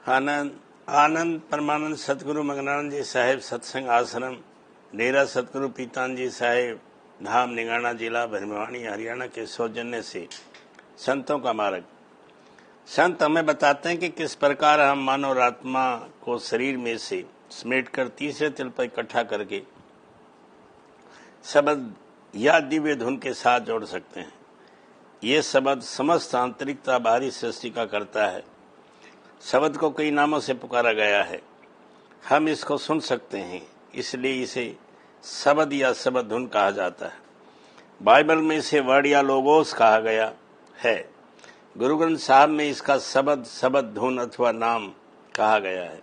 आनंद आनंद परमानंद सतगुरु मंगनानंद जी साहेब सत्संग आश्रम डेरा सतगुरु पीतान जी साहेब धाम निगाना जिला भरमवाणी हरियाणा के सौजन्य से संतों का मार्ग। संत हमें बताते हैं कि किस प्रकार हम मन और आत्मा को शरीर में से समेटकर तीसरे तिल पर इकट्ठा करके शब्द या दिव्य धुन के साथ जोड़ सकते हैं। ये शब्द समस्त आंतरिकता बाहरी सृष्टि का करता है। शब्द को कई नामों से पुकारा गया है, हम इसको सुन सकते हैं, इसलिए इसे शब्द या शब्द धुन कहा जाता है। बाइबल में इसे वर्ड या लोगोस कहा गया है। गुरु ग्रंथ साहब में इसका शब्द धुन अथवा नाम कहा गया है।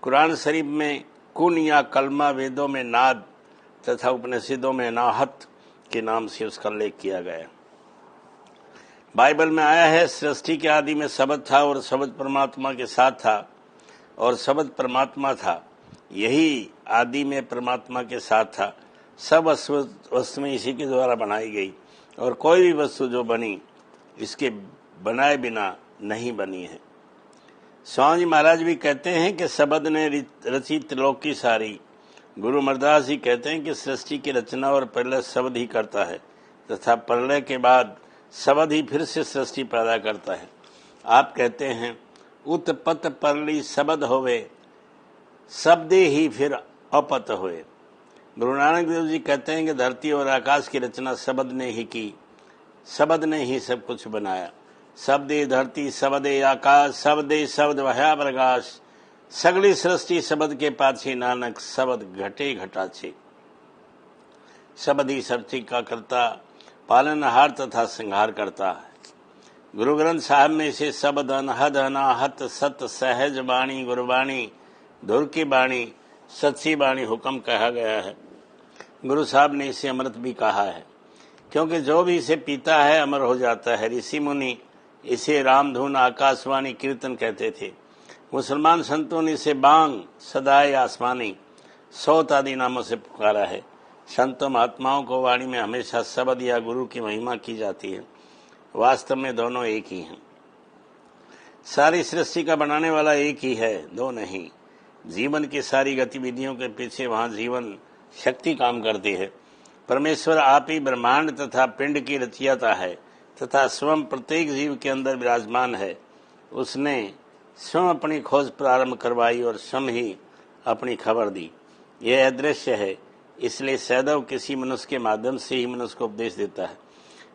कुरान शरीफ में कुन या कलमा, वेदों में नाद तथा उपनिषदों में नाहत के नाम से उसका उल्लेख किया गया। बाइबल में आया है, सृष्टि के आदि में शब्द था और शब्द परमात्मा के साथ था और शब्द परमात्मा था। यही आदि में परमात्मा के साथ था। सब वस्तुएं इसी के द्वारा बनाई गई और कोई भी वस्तु जो बनी इसके बनाए बिना नहीं बनी है। स्वामी जी महाराज भी कहते हैं कि शब्द ने रची त्रिलोक की सारी। गुरु अमरदास जी कहते हैं कि सृष्टि की रचना और प्रलय शब्द ही करता है तथा प्रलय के बाद शब्द ही फिर से सृष्टि पैदा करता है। आप कहते हैं उत्पत्त परली शब्द होवे, शब्दे ही फिर अपत होए। गुरु नानक देव जी कहते हैं कि धरती और आकाश की रचना शब्द ने ही की, शब्द ने ही सब कुछ बनाया। शब्दे धरती शब्दे आकाश, शब्दे शब्द वह्या प्रकाश, सगली सृष्टि शब्द के पाछे नानक, शब्द घटे घटाछे। शब्द ही सृष्टि का करता, पालनहार तथा संहार करता है। गुरु ग्रंथ साहब में इसे शब्द अनहद अनाहत सत सहज बाणी गुरबाणी धुर की बाणी सच्ची बाणी हुक्म कहा गया है। गुरु साहब ने इसे अमृत भी कहा है, क्योंकि जो भी इसे पीता है अमर हो जाता है। ऋषि मुनि इसे रामधुन आकाशवाणी कीर्तन कहते थे। मुसलमान संतों ने इसे बांग सदाए आसमानी सौत आदि नामों से पुकारा है। संतों महात्माओं को वाणी में हमेशा शब्द या गुरु की महिमा की जाती है। वास्तव में दोनों एक ही हैं। सारी सृष्टि का बनाने वाला एक ही है, दो नहीं। जीवन की सारी गतिविधियों के पीछे वहां जीवन शक्ति काम करती है। परमेश्वर आप ही ब्रह्मांड तथा पिंड की रचयिता है तथा स्वयं प्रत्येक जीव के अंदर विराजमान है। उसने स्वयं अपनी खोज प्रारंभ करवाई और स्वयं ही अपनी खबर दी। यह अदृश्य है, इसलिए सदैव किसी मनुष्य के माध्यम से ही मनुष्य को उपदेश देता है।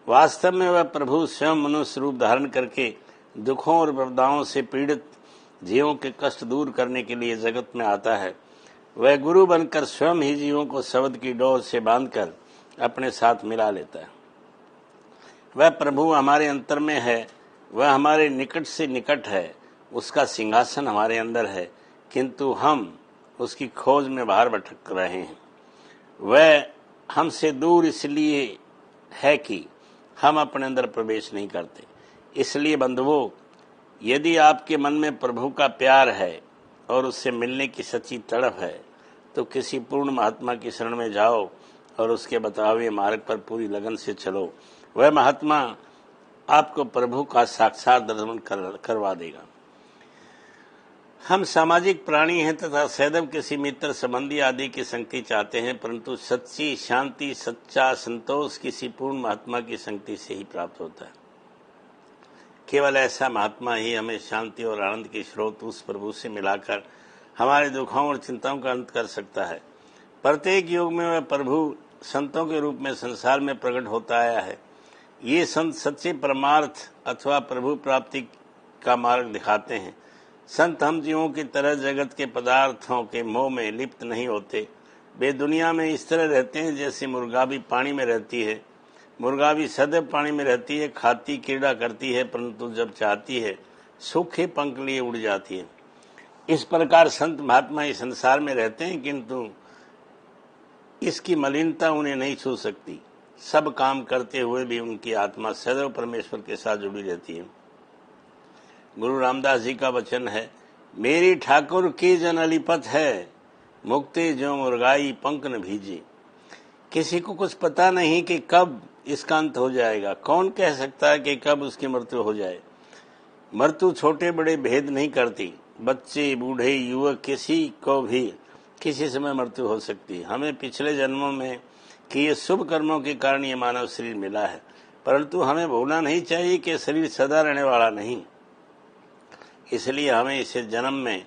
वास्तव में वह प्रभु स्वयं मनुष्य रूप धारण करके दुखों और विपदाओं से पीड़ित जीवों के कष्ट दूर करने के लिए जगत में आता है। वह गुरु बनकर स्वयं ही जीवों को शब्द की डोर से बांधकर अपने साथ मिला लेता है। वह प्रभु हमारे अंतर में है, वह हमारे निकट से निकट है, उसका सिंहासन हमारे अंदर है, किंतु हम उसकी खोज में बाहर भटक रहे हैं। वह हमसे दूर इसलिए है कि हम अपने अंदर प्रवेश नहीं करते। इसलिए बंधुओं, यदि आपके मन में प्रभु का प्यार है और उससे मिलने की सच्ची तड़प है, तो किसी पूर्ण महात्मा की शरण में जाओ और उसके बताए हुए मार्ग पर पूरी लगन से चलो। वह महात्मा आपको प्रभु का साक्षात दर्शन करवा देगा। हम सामाजिक प्राणी हैं तथा सदैव किसी मित्र संबंधी आदि की संगति चाहते हैं, परंतु सच्ची शांति, सच्चा संतोष किसी पूर्ण महात्मा की संगति से ही प्राप्त होता है। केवल ऐसा महात्मा ही हमें शांति और आनंद के स्रोत उस प्रभु से मिलाकर हमारे दुखों और चिंताओं का अंत कर सकता है। प्रत्येक युग में वह प्रभु संतों के रूप में संसार में प्रकट होता आया है। ये संत सच्चे परमार्थ अथवा प्रभु प्राप्ति का मार्ग दिखाते हैं। संत हम जीवों की तरह जगत के पदार्थों के मोह में लिप्त नहीं होते। वे दुनिया में इस तरह रहते हैं जैसे मुर्गा भी पानी में रहती है। मुर्गा भी सदैव पानी में रहती है, खाती क्रीड़ा करती है, परंतु जब चाहती है सूखे पंख लिए उड़ जाती है। इस प्रकार संत महात्मा इस संसार में रहते हैं, किंतु इसकी मलिनता उन्हें नहीं छू सकती। सब काम करते हुए भी उनकी आत्मा सदैव परमेश्वर के साथ जुड़ी रहती है। गुरु रामदास जी का वचन है, मेरी ठाकुर की जन अलिपत है, मुक्ति जो मुर्गाई पंख न भीजे। किसी को कुछ पता नहीं कि कब इसका अंत हो जाएगा। कौन कह सकता है कि कब उसकी मृत्यु हो जाए। मृत्यु छोटे बड़े भेद नहीं करती, बच्चे, बूढ़े, युवक, किसी को भी किसी समय मृत्यु हो सकती है। हमें पिछले जन्मों में किए शुभ कर्मों के कारण ये मानव शरीर मिला है, परंतु हमें भूलना नहीं चाहिए कि शरीर सदा रहने वाला नहीं। इसलिए हमें इस जन्म में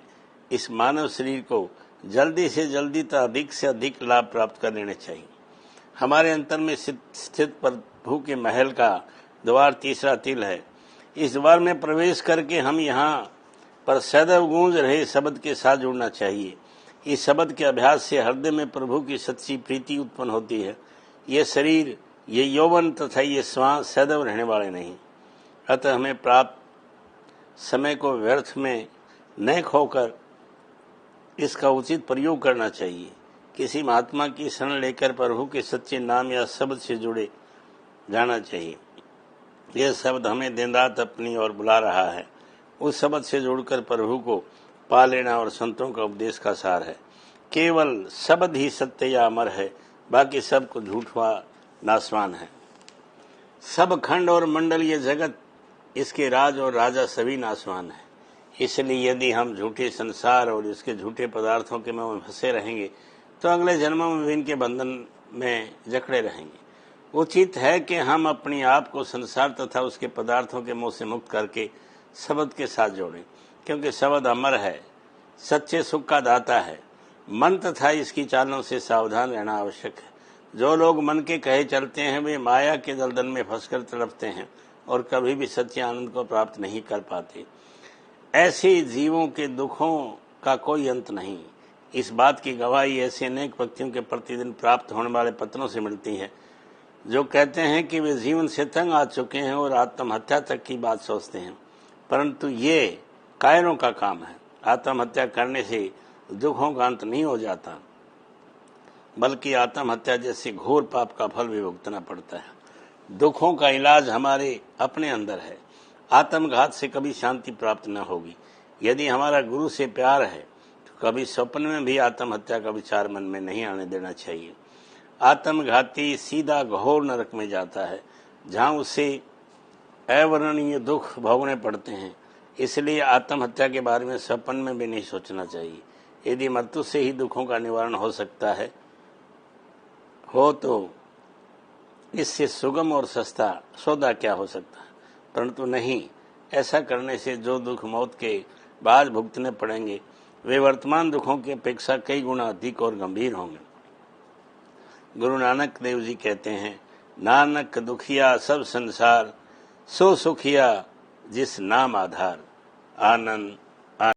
इस मानव शरीर को जल्दी से जल्दी तो अधिक से अधिक लाभ प्राप्त कर लेने चाहिए। हमारे अंतर में स्थित प्रभु के महल का द्वार तीसरा तिल है। इस द्वार में प्रवेश करके हम यहाँ पर सदैव गूंज रहे शब्द के साथ जुड़ना चाहिए। इस शब्द के अभ्यास से हृदय में प्रभु की सच्ची प्रीति उत्पन्न होती है। ये शरीर, ये यौवन तथा ये श्वास सदैव रहने वाले नहीं। अतः हमें प्राप्त समय को व्यर्थ में न खोकर इसका उचित प्रयोग करना चाहिए। किसी महात्मा की शरण लेकर प्रभु के सच्चे नाम या शब्द से जुड़े जाना चाहिए। यह शब्द हमें दिन रात अपनी ओर बुला रहा है। उस शब्द से जुड़कर प्रभु को पा लेना और संतों का उपदेश का सार है। केवल शब्द ही सत्य या अमर है, बाकी सब कुछ झूठा नाशवान है। सब खंड और मंडल ये जगत, इसके राज और राजा सभी नाशवान है। इसलिए यदि हम झूठे संसार और इसके झूठे पदार्थों के में फंसे रहेंगे तो अगले जन्मों में भी इनके बंधन में जकड़े रहेंगे। उचित है कि हम अपने आप को संसार तथा उसके पदार्थों के मोह से मुक्त करके शब्द के साथ जोड़ें, क्योंकि शब्द अमर है, सच्चे सुख का दाता है। मन तथा इसकी चालों से सावधान रहना आवश्यक है। जो लोग मन के कहे चलते हैं वे माया के दलदल में फंसकर तड़पते हैं और कभी भी सच्चे आनंद को प्राप्त नहीं कर पाते। ऐसे जीवों के दुखों का कोई अंत नहीं। इस बात की गवाही ऐसे अनेक व्यक्तियों के प्रतिदिन प्राप्त होने वाले पत्रों से मिलती है, जो कहते हैं कि वे जीवन से तंग आ चुके हैं और आत्महत्या तक की बात सोचते हैं, परंतु ये कायरों का काम है। आत्महत्या करने से दुखों का अंत नहीं हो जाता, बल्कि आत्महत्या जैसे घोर पाप का फल भी भुगतना पड़ता है। दुखों का इलाज हमारे अपने अंदर है। आत्मघात से कभी शांति प्राप्त न होगी। यदि हमारा गुरु से प्यार है तो कभी स्वप्न में भी आत्महत्या का विचार मन में नहीं आने देना चाहिए। आत्मघाती सीधा घोर नरक में जाता है, जहां उसे अवर्णनीय दुख भोगने पड़ते हैं। इसलिए आत्महत्या के बारे में स्वप्न में भी नहीं सोचना चाहिए। यदि मृत्यु से ही दुखों का निवारण हो सकता है तो इससे सुगम और सस्ता सौदा क्या हो सकता है, परंतु नहीं। ऐसा करने से जो दुख मौत के बाद भुगतने पड़ेंगे वे वर्तमान दुखों की अपेक्षा कई गुना अधिक और गंभीर होंगे। गुरु नानक देव जी कहते हैं, नानक दुखिया सब संसार, सो सुखिया जिस नाम आधार। आनंद